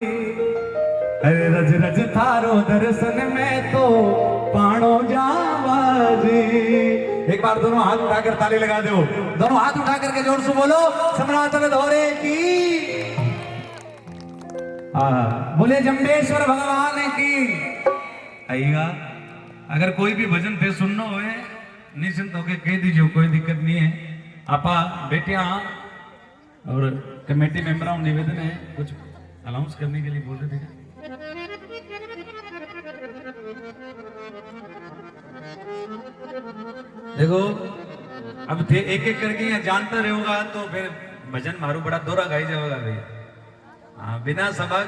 अरे रज रज थारो दर्शन में तो पाणो जावाजी। एक बार दोनों हाथ उठाकर ताली लगा दो, दोनों हाथ उठा करके जोर से बोलो सम्राटन धोरे की। बोले जम्बेश्वर भगवान की। आइएगा, अगर कोई भी भजन थे सुनना हो निश्चिंत होके कह दीजिए, कोई दिक्कत नहीं है। आपा बेटिया और कमेटी मेंबरों निवेदन है कुछ अनाउंस करने के लिए बोल रहे थे। देखो अब थे एक एक करके यहाँ जानता रहेगा तो फिर भजन मारू बड़ा दोहरा गाई जाएगा भाई। हाँ, बिना सभा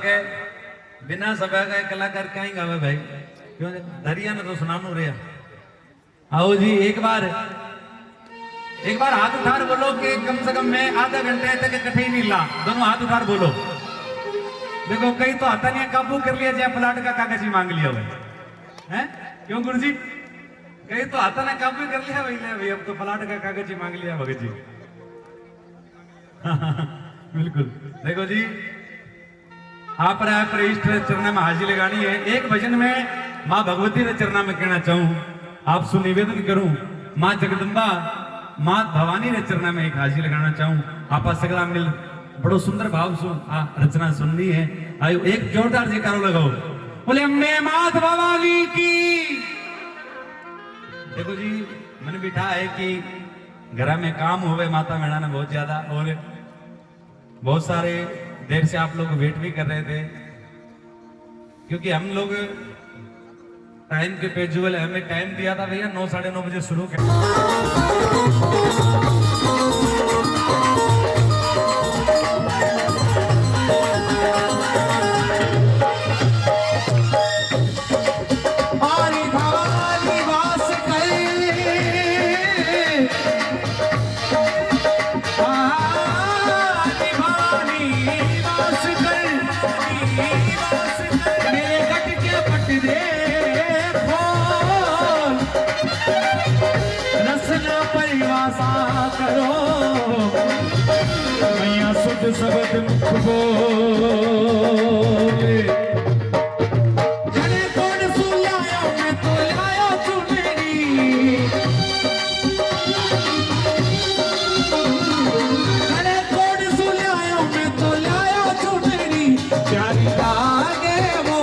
का कलाकार कहीं गावे भाई, क्यों दरिया ने तो सुनानो रे। आओ जी एक बार हाथ उठार बोलो कि कम से कम मैं आधा घंटे तक इकट्ठे ही नहीं ला। दोनों हाथ उठार बोलो। देखो कई तो हता नहीं काबू कर लिया जाए, प्लाट का कागज ही मांग लिया भाई हैं, क्यों गुरु जी? कई तो हता ने काबू कर लिया भाई, अब तो प्लाट का कागज ही मांग लिया भगत जी। बिल्कुल। देखो जी आप इष्ट चरण में हाजिर लगानी है। एक भजन में माँ भगवती के चरणा में कहना चाहूं, आप सुनिवेदन करूं, माँ जगदम्बा माँ भवानी के चरणा में एक हाजिर लगाना चाहूं। आप सगला मिल बड़ो सुंदर भाव सु रचना सुननी है। आयो एक जोरदार जयकारो लगाओ, बोले अम्बे मात भवानी की। देखो जी मैंने बिठा है कि घर में काम हुए माता मैडा ने बहुत ज्यादा, और बहुत सारे देर से आप लोग वेट भी कर रहे थे, क्योंकि हम लोग टाइम के पेजुअल हमें टाइम दिया था भैया 9 साढ़े 9 बजे शुरू कर। करो मैया सुध शब्द मुख बोले, जने कौन सुलाया मैं तो लाया चुनेरी, जने कौन सुलाया मैं तो लाया चुनेरी, प्यारी लागे वो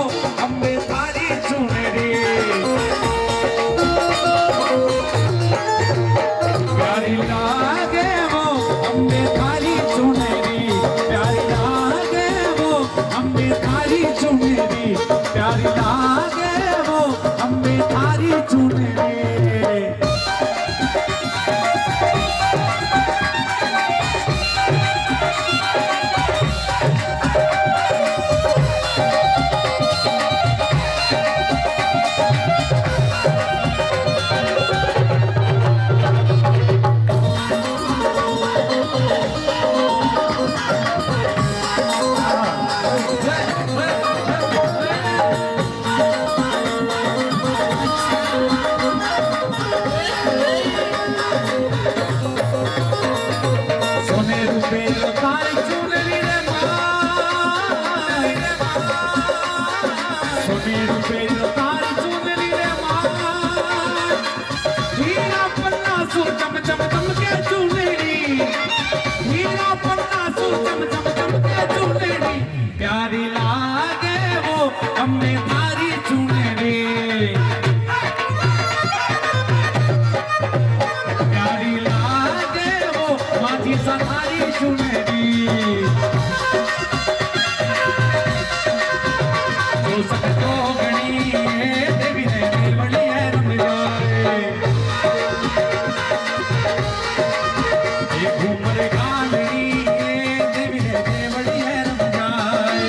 अम्बे तारी चुनेरी, प्यारी लागे वो अम्बे थारी चुनेरी, प्यारी लागे वो अम्बे थारी चुनेरी, प्यारी लागे वो अम्बे थारी चुनेरी। प्यारी लागे वो अम्बे थारी चुनेरी, प्यारी लागे वो माझी सहारी चुनेरी, जो सकतो गणी देवी ने देवड़ी है रम जाए, ये घूमर गांधी देवी ने देवड़ी है रम जाए,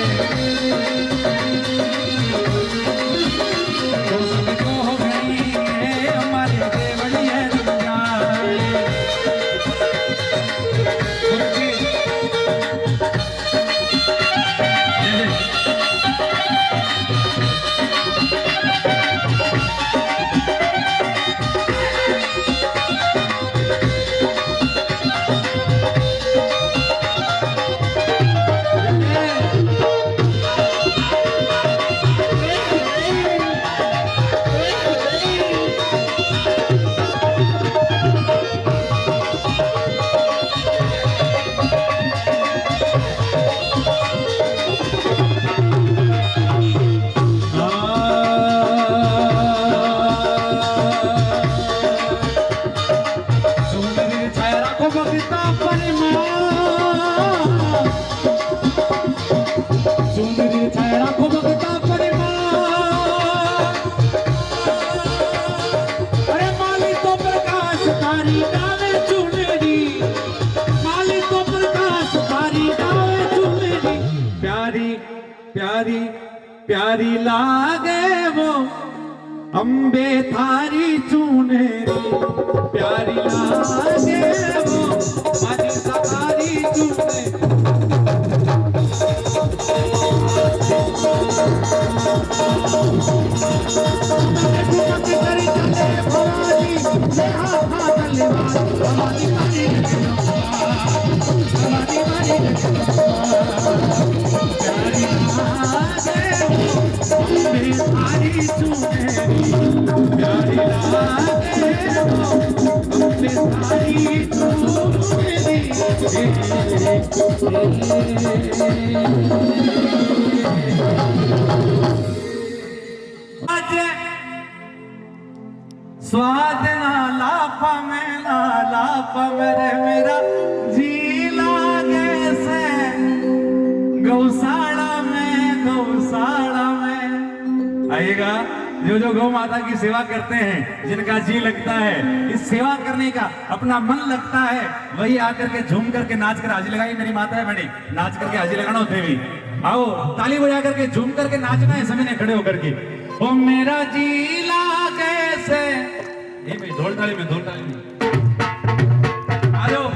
जो सकतो गणी हमारे देवड़ी है रम जाए। भगता परिमाण चुनरी छाया राखो भगता परिमाण अरे माली तो प्रकाश तारी गावे चुनरी माली तो प्रकाश तारी गावे चुनरी प्यारी प्यारी प्यारी लागे वो अम्बे थारी चुनरी प्यारी लागे वो मारी सवारी चुनरी स्वाद ना लाफा में ना लाफा मेरे मेरा जी लागे से गौशाला में आइएगा जो जो गौ माता की सेवा करते हैं जिनका जी लगता है इस सेवा करने का अपना मन लगता है वही आकर के झूम करके नाच कर हाजिर लगाई मेरी माता है बड़ी नाच करके हाजिर लगाना होते भी आओ ताली बजा करके झूम करके नाचना है सभी ने खड़े होकर के ओ मेरा जी लागे से ये भाई ढोल ताली में आ जाओ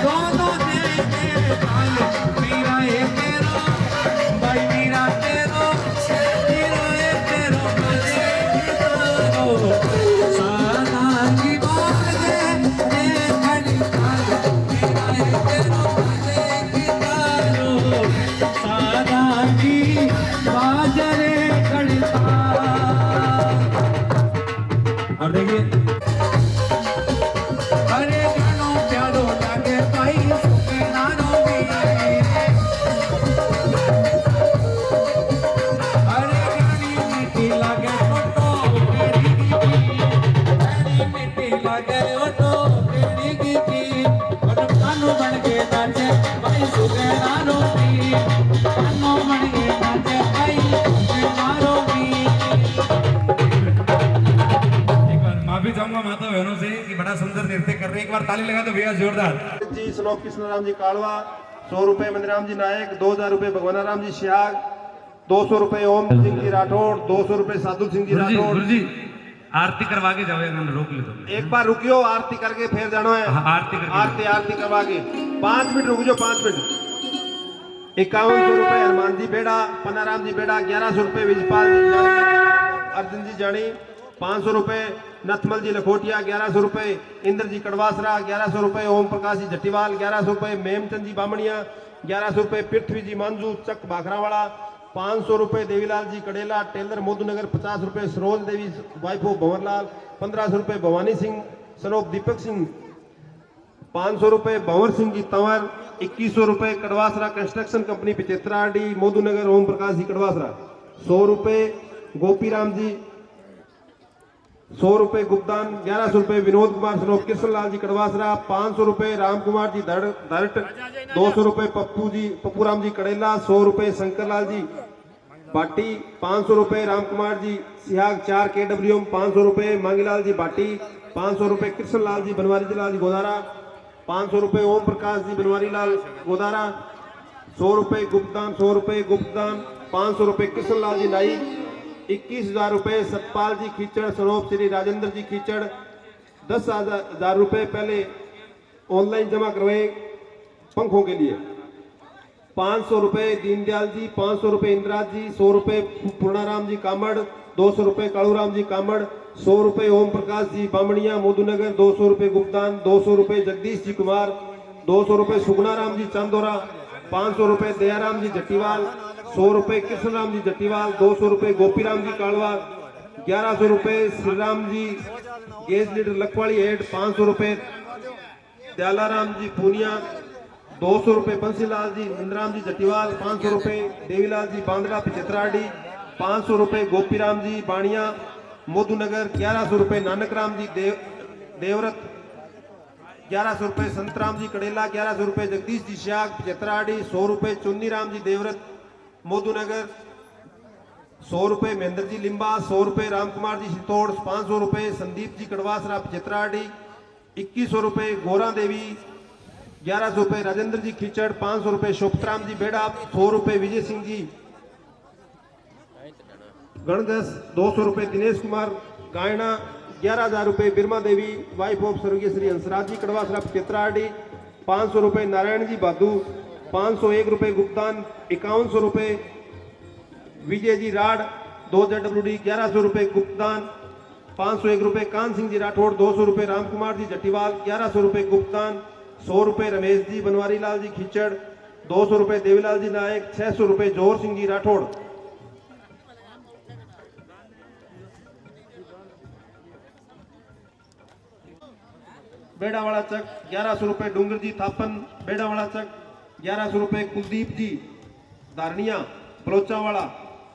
दोनों दे तेरे ताल मीरा ए तेरो भाई मीरा तेरो मीरा ए तेरो बजे गिटारो सादा की बाजे ए घड़ी ताल मीरा ए तेरो बजे गिटारो सादा की बाजे रे घड़ी ताल। और देखिए अरे गानो प्यारो लागे भाई सुखे नानो भी अरे गानी मीठी लागे ओटो तेरी मीठी लागे ओटो तेरी की और कानो बन के नाचे भाई सुखे नानो भी कानो बन के नाचे भाई सुखे नानो भी। माफी चाहूंगा माता बहनों से कि बड़ा सुंदर नृत्य कर रहे हैं, एक बार ताली लगा दो भैया जोरदार जी। श्लोक कृष्णराम जी कालवा 100 रुपए, मंदिराम जी नायक 2000 रुपए, भगवानाराम जी श्याग 200 रुपए, ओम सिंह जी राठौड़ 200 रुपए, साधु सिंह जी राठौड़। गुरु जी आरती करवा के जाओ, मैंने रोक ले तो एक बार रुकियो, आरती करके फिर जाना है। आरती करके आरती करवा के 5 मिनट रुक जाओ, 5 मिनट। 5100 रुपए हनुमान जी बेड़ा, पन्नाराम जी बेड़ा 1100 रुपए, विजपाल जी जानी, अर्जुन जी जानी 500 रुपए, नथमल जी लखोटिया 1100 रुपए, इंद्र जी कड़वासरा 1100 रुपए, ओम प्रकाश जी जट्टीवाल 1100 रुपए, मेमचंद जी बामणिया 1100 रुपए, पृथ्वी जी मांझू चक भाखरावाड़ा 500 रुपए, देवीलाल जी कड़ेला टेलर मोदूनगर 50 रुपए, सरोज देवी वाइफ ऑफ भंवरलाल 1500 रुपए, भवानी सिंह सनोप दीपक सिंह 500 रुपए, भंवर सिंह जी तंवर 2100 रुपए, कड़वासरा कंस्ट्रक्शन कंपनी पिचेत्राडी मोदूनगर ओम प्रकाश जी कड़वासरा 100 रुपए, गोपीराम जी 100 रुपए, गुप्तान 1100 रुपए, विनोद कुमार सनोप कृष्णलाल जी कड़वासरा 500 रुपए, राम कुमार जी दरट 200 रुपए, पप्पू राम जी कड़ेला 100 रुपए, शंकरलाल जी बाटी 500 रुपए, राम कुमार जी सिहाग 4 KWM 500 रुपए, मांगीलाल जी बाटी 500 रुपए, कृष्णलाल जी बनवारी लाल जी गोदारा 500 रुपए, ओम प्रकाश जी बनवारी लाल गोदारा 100 रुपए, गुप्तान 100 रुपए, गुप्तान 500 रुपए, कृष्णलाल जी नाई 21,000 रुपए, सतपाल जी खींचड़ सनोप श्री राजेंद्र जी खींचड़ 10,000 रुपए पहले ऑनलाइन जमा करवाए पंखों के लिए। 500 रुपए दीनदयाल जी, 500 रुपए इंदिरा जी, 100 रुपए पूर्णाराम जी कामड़, 200 रुपए कालूराम जी कामड़, 100 रुपए ओम प्रकाश जी बामणिया मोदूनगर, 200 रुपए गुप्तान, 200 रुपए जगदीश जी कुमार, 200 रुपए सुगुनाराम जी चांदोरा, 500 रुपए दयाराम जी जट्टीवाल, 100 रुपए कृष्णराम जी जट्टीवाल, 200 रुपए गोपीराम जी कालवा, 1100 रुपए Shriram ji gauge leader लखवाड़ी head, 500 रुपए दयालाराम जी पूनिया, 200 रुपए बंसीलाल जी इंद्राम जी जट्टीवाल, 500 रुपए देवीलाल जी बांद्रा पिचत्राडी, 500 रुपए गोपीराम जी बाणिया मोदूनगर, 1100 रुपए नानकराम जी देवरत, 1100 रुपए संतराम जी कड़ेला, 1100 रुपए जगदीश जी श्याग पिचत्राडी, 100 रुपए चुन्नी राम जी देवरत मोदूनगर, 100 रुपए महेंद्र जी लिंबा, 100 रुपए राम कुमार जी सितोड़, 500 रुपए संदीप जी कड़वासरा पिचत्राडी, 2100 रुपए गोरा देवी, 1100 रुपए राजेंद्र जी खींचड़, 500 रुपए शोभतराम जी बेड़ा, 100 रुपए विजय सिंह जी गणगस, 200 रुपए दिनेश कुमार गायना, 11,000 रुपए बिरमा देवी वाइफ ऑफ स्वर्गीय श्री हंसराज जी कड़वासरा पिचत्राडी, 500 रुपए नारायण जी बादू, 501 रुपए गुप्तान, 5100 रुपए विजय जी राड 2ZWD, 1100 रुपए गुप्तान, 501 रुपए कान सिंह जी राठौड़, 200 रुपए राम कुमार जी जट्टीवाल, 1100 रुपए गुप्तान, 100 रुपए रमेश जी बनवारी लाल जी खींचड़, 200 रुपए देवीलाल जी नायक, 600 रुपए जोहर सिंह जी राठौड़। बेड़ावाड़ा चक 1100 रुपए डूंगर जी थापन बेड़ावाड़ा चक, 1100 रुपए कुलदीप जी धारनिया बलोचावाड़ा,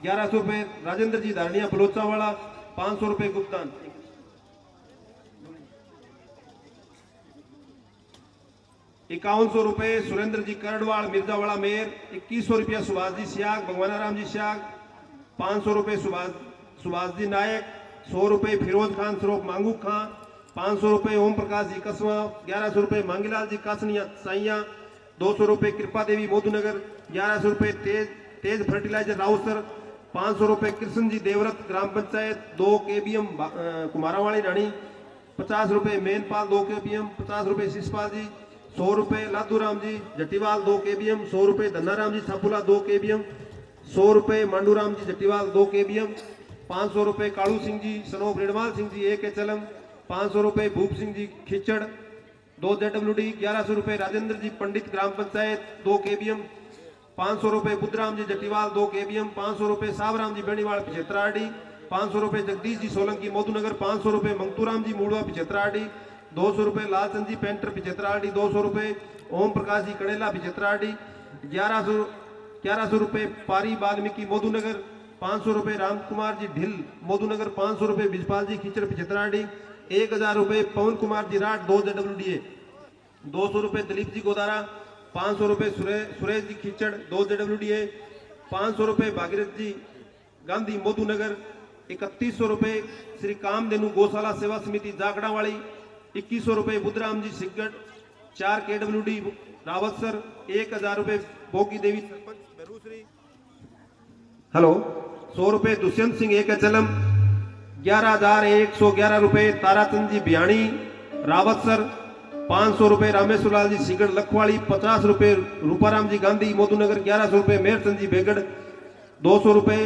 1100 रुपए राजेंद्र जी धारनिया बलोचावाड़ा, 500 रुपए गुप्तान। ₹5100 रुपए सुरेंद्र जी करड़वाड़ मिर्जावाड़ा मेयर, 2100 रुपया सुभाष जी सियाग भगवानाराम जी सियाग, 500 रुपए सुभाष जी नायक, 100 रुपए फिरोज खान सरोप मांगू खां, 500 रुपए ओम प्रकाश जी कसवा, 1100 रुपए मांगीलाल जी कासनिया साइया, 200 रुपए कृपा देवी मोदूनगर, 1100 रुपए तेज फर्टिलाइजर राउसर, 500 रुपए कृष्ण जी देवरत ग्राम पंचायत 2 KBM कुमारावाड़ी रानी, 50 रुपए मेनपाल 2 KBM, 50 रुपए शिषपाल जी, 100 रुपए लादू राम जी जट्टीवाल 2 केबीएम। 100 रुपए धन्ना राम जी छापुला 2 केबीएम। 100 रुपए मांडू राम जी जट्टीवाल 2 केबीएम। 500 रुपए कालू सिंह जी सनोप रेडवाल सिंह जी 1 एचएलएम। 500 रुपए भूप सिंह जी खिचड़ 2 जेडब्ल्यूडी। 1100 रुपए राजेंद्र जी पंडित ग्राम पंचायत 2 केबीएम। 500 रुपए बुद्धराम जी जट्टीवाल 2 केबीएम। 500 रुपए सावराम जी बेणीवाल पिछेत्राडी। 500 रुपए जगदीश जी सोलंकी मधुनगर। 500 रुपए मंगतूराम जी मूड़वा पिछेत्राडी। 200 रुपए लालचंद जी पेंटर पिछेत्राडी। 200 रुपए ओम प्रकाश जी कड़ेला पिछेत्राडी। 1100 रुपए पारी वाल्मीकि मधुनगर। 500 रुपए राम कुमार जी ढिल मधुनगर। 500 रुपए बिजपाल जी खिचड़ पिछेत्राडी। 1000 रुपए पवन कुमार जी राठ 2 जेडब्ल्यूडीए। 200 रुपए दिलीप जी गोदारा। 500 रुपए सुरेश जी खिचड़ 2 जेडब्ल्यूडीए। 500 रुपए भागीरथ जी गांधी मधुनगर। 3100 रुपए श्री कामधेनु गौशाला सेवा समिति जागड़ावाड़ी। 2100 रुपए बुद्धराम जी सिगट 4 केडब्ल्यूडी रावतसर। 1000 रुपए भोगी देवी सरपंच बेरूसरी। हेलो 100 रुपए दुष्यंत सिंह 1 एचएलएम। 11,111 रुपए ताराचंद जी बियाणी रावतसर। 500 रुपए रामेश्वर लाल जी सिगड़ लखवाड़ी। 50 रुपए रूपाराम जी गांधी मधुनगर। 1100 रुपए मेहरचंद जी बेगड़। 200 रुपए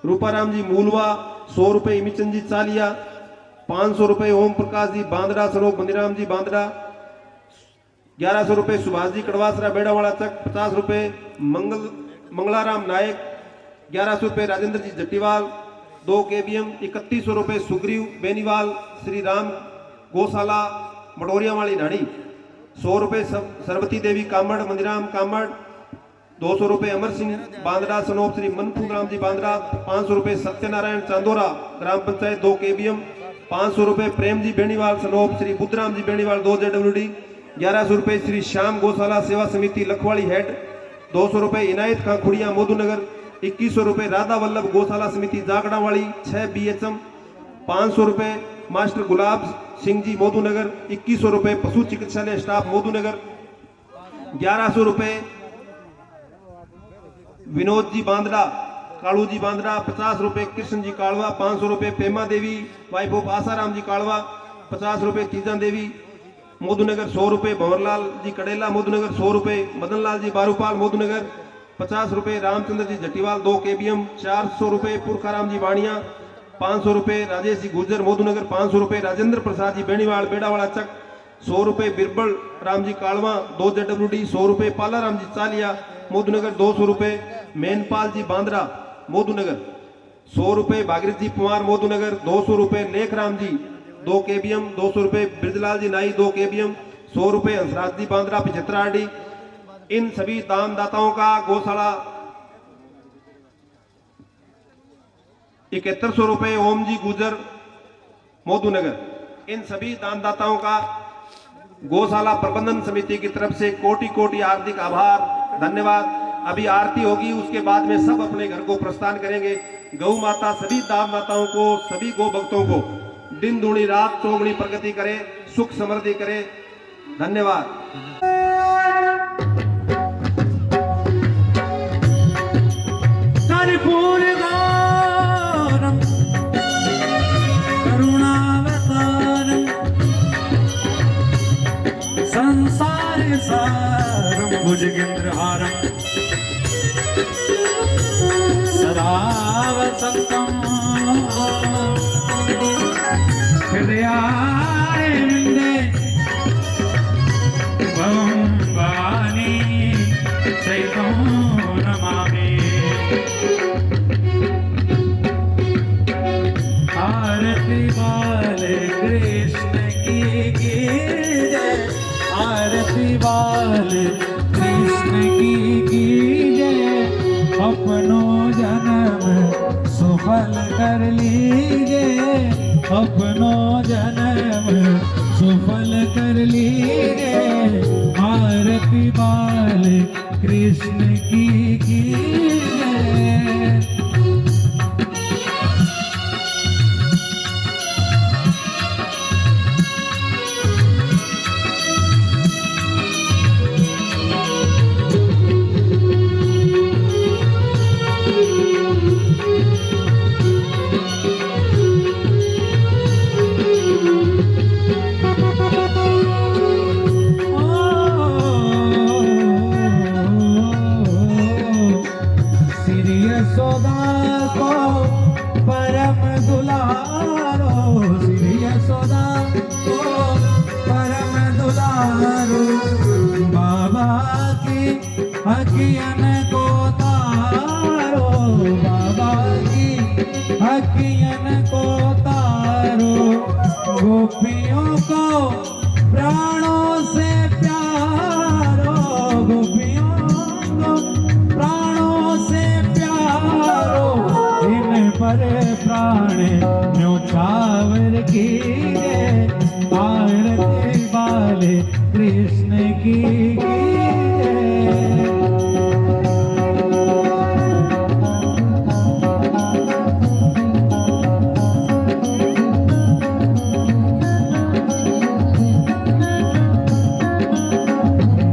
रूपाराम जी मूलवा। 100 रुपए इमीचंद जी चालिया। 500 रुपए ओम प्रकाश जी बांदड़ा सरोप मंदिराम जी बांदड़ा। 1100 रुपए सुभाष जी कड़वासरा बेड़ावाड़ा चक। 50 रुपए मंगलाराम नायक। 1100 रुपए राजेंद्र जी जट्टीवाल 2 केबीएम। 3100 रुपए सुग्रीव बेनीवाल श्री राम गौशाला मडोरिया वाली नानी। 100 रुपए सरवती देवी कामड़ मंदिराम कामड़। 200 रुपए अमर सिंह बांदड़ा सनोप श्री मनफू राम जी बांदड़ा। 500 रुपए सत्यनारायण चांदोरा ग्राम पंचायत 2 केबीएम। 500 रुपए प्रेम जी बेणीवाल सनोप श्री बुद्धराम जी बेणीवाल 2 जेडब्ल्यूडी। 1100 रुपए श्री श्याम गौशाला सेवा समिति लखवाड़ी हेड। 200 रुपए इनायत खां खुड़िया मधुनगर। 2100 रुपए राधा वल्लभ गौशाला समिति जागड़ावाड़ी 6 बीएचएम। 500 रुपए मास्टर गुलाब सिंह जी मधुनगर। 2100 रुपए पशु चिकित्सालय स्टाफ मधुनगर। 1100 रुपए विनोद जी बांदड़ा कालू जी बांदड़ा। 50 रुपए कृष्ण जी कालवा। 500 रुपए पेमा देवी वाइफ ऑफ आसाराम जी कालवा। 50 रुपए तीजा देवी मधुनगर। 100 रुपए भंवरलाल जी कड़ेला मधुनगर। 100 रुपए मदनलाल जी बारूपाल मधुनगर। 50 रुपए रामचंद्र जी जट्टीवाल 2 केबीएम। 400 रुपए पुरखाराम जी बाणिया। 500 रुपए राजेश जी गुर्जर मधुनगर। 500 रुपए राजेंद्र प्रसाद जी बेणीवाल बेड़ावाड़ा चक। 100 रुपए बिरबल राम जी कालवा 2 जेडब्ल्यूडी। 100 रुपए पालाराम जी चालिया मधुनगर। 200 रुपए मेनपाल जी बांद्रा मधुनगर। 100 रुपए भागीरथ जी कुमार मधुनगर। 200 रुपए लेखराम जी 2 केबीएम। 200 रुपए ब्रजलाल जी नाई 2 केबीएम। 100 रुपए हंसराज जी बांद्रा पिछत्राडी। इन सभी दानदाताओं का गौशाला 7100 रुपए ओम जी गुजर मधुनगर। इन सभी दानदाताओं का गौशाला प्रबंधन समिति की तरफ से कोटि कोटि हार्दिक आभार धन्यवाद। अभी आरती होगी, उसके बाद में सब अपने घर को प्रस्थान करेंगे। गौ माता सभी दानदाताओं को, सभी गौ भक्तों को दिन दूनी रात चौगुनी प्रगति करे, सुख समृद्धि करे। धन्यवाद। संसार सारम भुजगेंद्रहारम सदा वसंतम हृदयाय विंदे भवं भवानी सहितं नमामि। आरती वाले कृष्ण की जय। आरती वाले कृष्ण की जय। अपनों जन्म सुफल कर लीजिए। अपनों जन्म सुफल कर लीजिए। आरती वाले कृष्ण की जय। अखियन को तारो बाबा की अखियन को तारो गोपियों को प्राणों से प्यारो गोपियों को प्राणों से प्यारो इन पर प्राण न्योछावर की आरती वाले कृष्ण की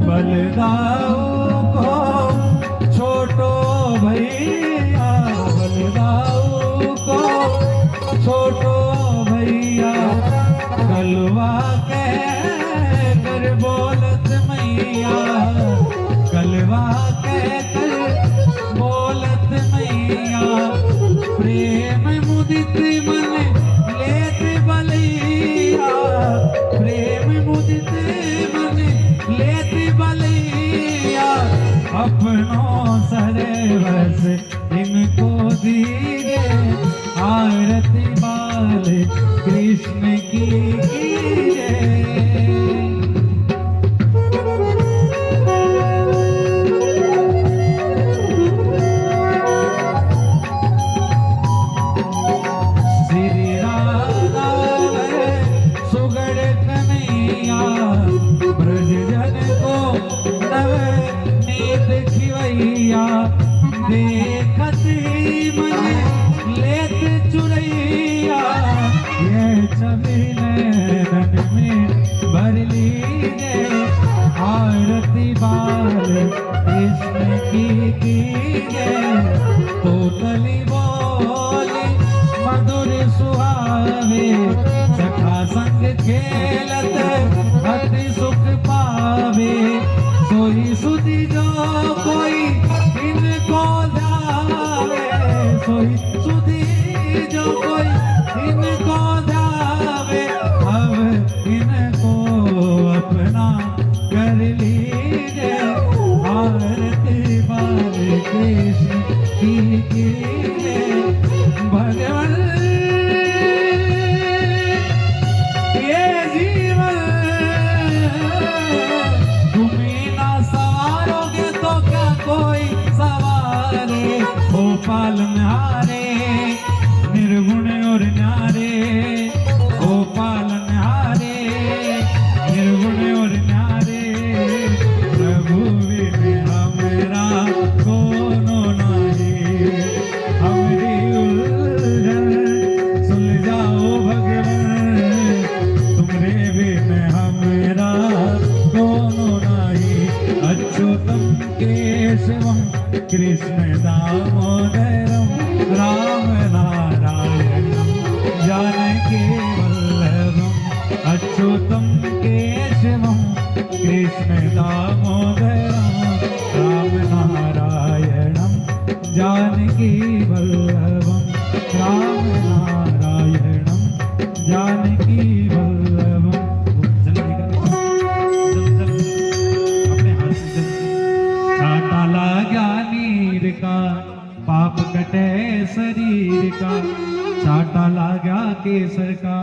बलदाऊ को छोटो भैया बलदाऊ को छोटो भैया कलवा के कर बोलत मैया कलवा के कर बोलत मैया प्रेम मुदित मन लेत बलिया प्रेम मुदित मन लेत बलिया अपनों सरवस इनको दीजे आरती बाले कृष्ण की श्री राधा सुगड़ कन्हैया ब्रज जन को नव नीत खिवैया देखत ही मन लेत चुरैया ये छवि नैनन में भर लीजे आरती बाल कृष्ण की कीजे तो कली बोली मधुर सुहावे सखा संग खेलत अति सुख पावे सोई सुधि जो कोई इनको जावे सोई सुधि जो कोई इनको जावे अब इनको अपना कर लीजिए आरती बाले कृष्ण की कीजिए भगवान ये जीवन तुम्हें ना सवारोगे तो क्या कोई सवारे हो पालनहारे निर्गुण और न्यारे हो पालनहारे निर्गुण और न्यारे प्रभु बिन हमरा कोनो नहीं हमरी उलझन सुलझाओ भगवान तुमरे बिन हमरा कोनो नहीं अच्युतम केशवम कृष्ण दामोदरम राम नारायणम जानकी वल्लभम अच्युतम केशवम कृष्ण दामोदरम राम नारायणम जानकी वल्लभम राम नारायणम जानकी वल्लभम अपने हाथ से छाता लगा नीर का पाप कटे शरीर का छाता लगा केसर का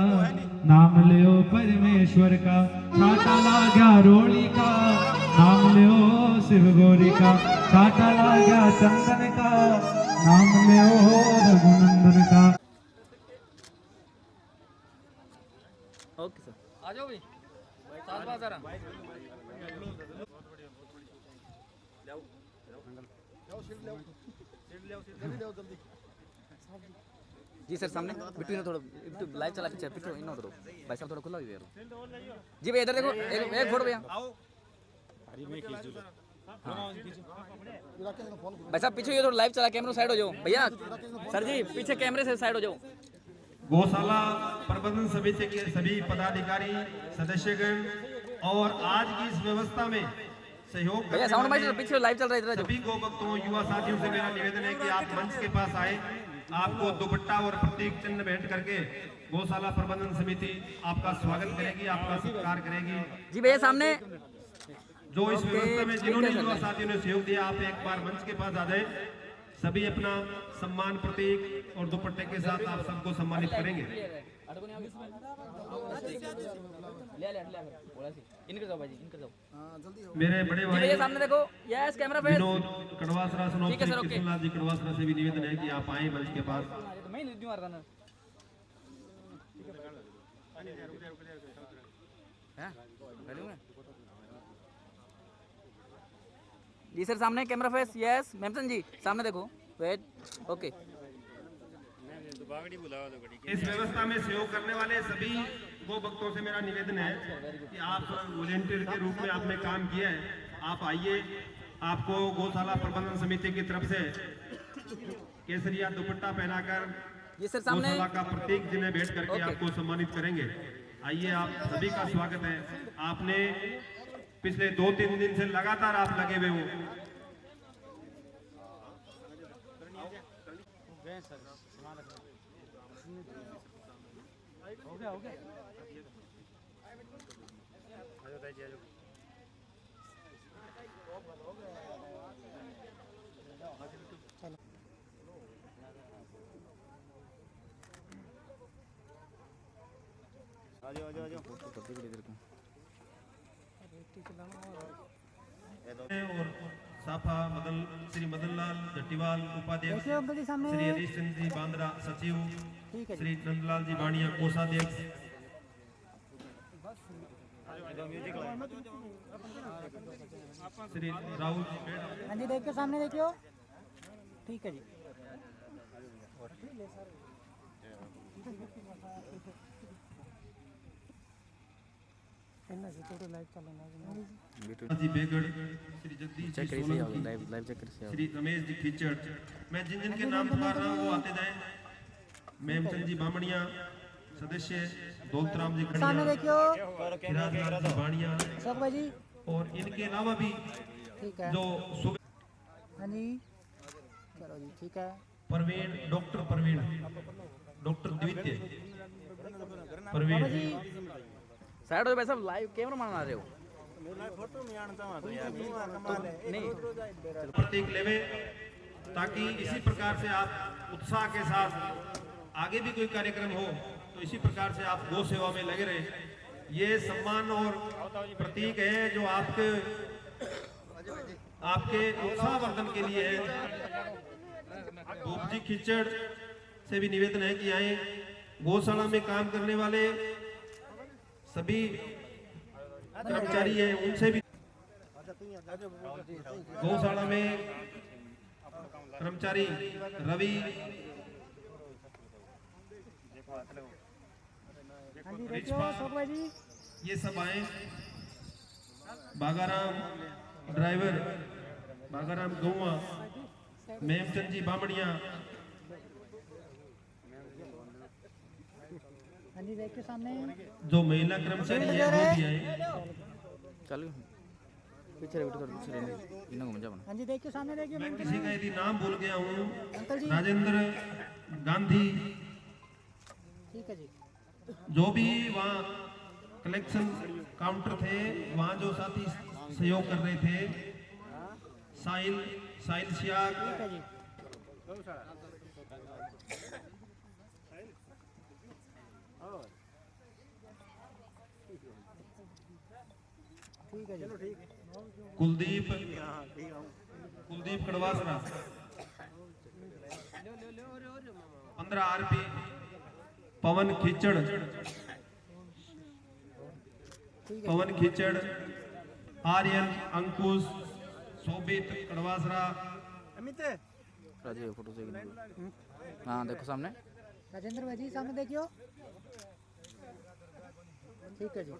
नाम लियो परमेश्वर का छाता लगा रोली का नाम लियो शिव गौरी का छाता लगा चंदन का नाम लियो रघुनंदन का। ओके सर आ जाओ भाई साथ में जरा जी सर सामने बिट्टू ने थोड़ा बिट्टू लाइव चला पीछे बिट्टू इन उधर भाई साहब थोड़ा खुला हुआ है जी भैया इधर देखो एक फोटो भैया भाई साहब पीछे ये थोड़ा लाइव चला कैमरा साइड हो जाओ भैया सर जी पीछे कैमरे से साइड हो जाओ। गौशाला प्रबंधन समिति के सभी पदाधिकारी सदस्यगण और आज की इस व्यवस्था में सहयोग भैया साउंड माइक पीछे लाइव चल रहा है इधर सभी गौ भक्तों युवा साथियों से मेरा निवेदन है कि आप मंच के पास आए आपको दुपट्टा और प्रतीक चिन्ह भेंट करके गौशाला प्रबंधन समिति आपका स्वागत करेगी आपका सत्कार करेगी। जी भैया सामने जो इस ओके, व्यवस्था में ठीक जिन्होंने है सर, युवा नहीं। साथियों ने सहयोग दिया, आप एक बार मंच के पास आ जाए। सभी अपना सम्मान प्रतीक और दुपट्टे के साथ आप सबको सम्मानित करेंगे। इनके जाओ भाई जी, इनके जाओ मेरे बड़े जी भाई भैया सामने देखो, yes camera face. Vinod Kadwasara सुनो ठीक है सर, ओके। कृष्णलाल जी कड़वासरा से भी निवेदन है कि आप आए मंच के पास। तो मैं नहीं मार रहा ना हैं? हेलो मैं जी सर सामने कैमरा फेस, यस मेमसन जी सामने देखो, वेट ओके। इस व्यवस्था में सहयोग करने वाले सभी गो भक्तों से मेरा निवेदन है कि आप वॉलेंटियर के रूप में आपने काम किया है, आप आइए। आपको गौशाला प्रबंधन समिति की तरफ से केसरिया दुपट्टा पहनाकर जी सर सामने गौशाला का प्रतीक जिन्हें भेंट करके ओके। आपको सम्मानित करेंगे। आइए, आप सभी का स्वागत है। आपने पिछले 2-3 दिन से लगातार आप लगे हुए हो। और साफा श्री मदनलाल जट्टीवाल उपाध्यक्ष, श्री हरीश चंद्र जी बांद्रा सचिव, श्री नंदलाल जी बाणिया कोषाध्यक्ष, श्री राहुल जी बेड़ा। हाँ जी, देखियो सामने देखियो, ठीक है जी। जी बेगड़, श्री जगदीश चेक जी करिए सोलंकी, लाइव चेक करिए। श्री रमेश जी खिचड़। मैं जिन जिन के नाम पुकार रहा हूँ वो आते जाए। मेमचंद जी बामणिया सदस्य, दौलतराम जी सामने खड़िया, देखियो, खिराजलाल जी बाणिया सब भाई जी, और इनके अलावा भी ठीक है। जो सुबह हाँ जी, चलो जी, ठीक है। प्रवीण, डॉक्टर द्वितीय बाबा प्रवीण, जी, साइड हो भाई साहब, लाइव कैमरा मारना रहे हो नहीं प्रतीक लेवे, ताकि इसी प्रकार से आप उत्साह के साथ आगे भी कोई कार्यक्रम हो तो इसी प्रकार से आप गौ सेवा में लगे रहे। ये सम्मान और प्रतीक है जो आपके उत्साहवर्धन के लिए है। गोप जी खिचड़ से भी निवेदन है कि आए। गौशाला में काम करने वाले सभी कर्मचारी हैं, उनसे भी गौशाला में कर्मचारी रवि, हाँ जी, देखियो सब भाई जी, ये सब आए। बागाराम ड्राइवर, बागाराम गौवा, मेमचंद जी बामणिया, हाँ जी, देखियो सामने, जो महिला कर्मचारी है वो भी आए। चलो पीछे रहो, पीछे रहो, इन्हें घूम जाओ। हाँ जी, देखियो सामने देखियो, मैं किसी का यदि नाम भूल गया हूँ, अंकल जी, राजेंद्र गांधी, ठीक है जी। जो भी वहाँ कलेक्शन काउंटर थे वहाँ जो साथी सहयोग कर रहे थे, साहिल सियाग, ठीक है जी, ठीक है जी, कुलदीप कड़वासरा, 15 आरपी, पवन खिचड़, आर्यन अंकुश, शोभित कड़वासरा, राजीव फोटो से हाँ देखो सामने राजेंद्र भाई जी सामने देखियो, ठीक है जी।